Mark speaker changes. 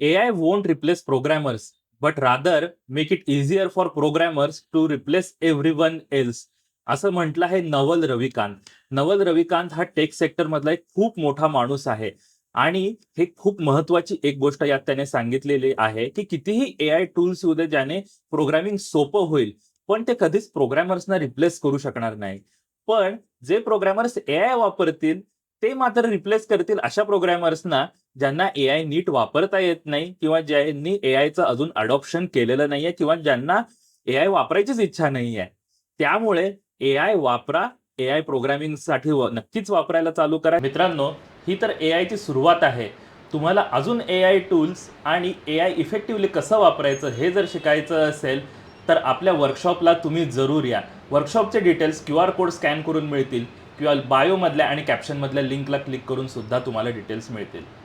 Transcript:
Speaker 1: AI won't replace programmers, but rather make it easier for programmers to replace everyone else. असं म्हटलं आहे नवल रविकांत. नवल रविकांत हा tech sector मधला एक खूप मोठा माणूस आहे आणि हे खूप महत्वाची एक गोष्ट यात त्याने सांगितलेली आहे, की कितीही एआय टूल्स येऊ दे ज्याने प्रोग्रामिंग सोपं होईल, पण ते कधीच प्रोग्रामर्सना रिप्लेस करू शकणार नाही. पण जे प्रोग्रामर्स एआय वापरतील, ते मात्र रिप्लेस करतील अशा प्रोग्रामर्सना ज्यांना एआय नीट वापरता येत नाही किंवा ज्यांनी एआयचं अजून अडॉप्शन केलेलं नाहीये किंवा ज्यांना एआय वापरायचीच इच्छा नाहीये. त्यामुळे एआय वापरा, एआय प्रोग्रामिंगसाठी नक्कीच वापरायला चालू करा. मित्रांनो, ही तर एआयची सुरुवात आहे. तुम्हाला अजून एआय टूल्स आणि एआय इफेक्टिव्हली कसं वापरायचं हे जर शिकायचं असेल, तर आपल्या वर्कशॉपला तुम्ही जरूर या. वर्कशॉपचे डिटेल्स क्यूआर कोड स्कॅन करून मिळतील किंवा बायोमधल्या आणि कॅप्शनमधल्या लिंकला क्लिक करून सुद्धा तुम्हाला डिटेल्स मिळतील.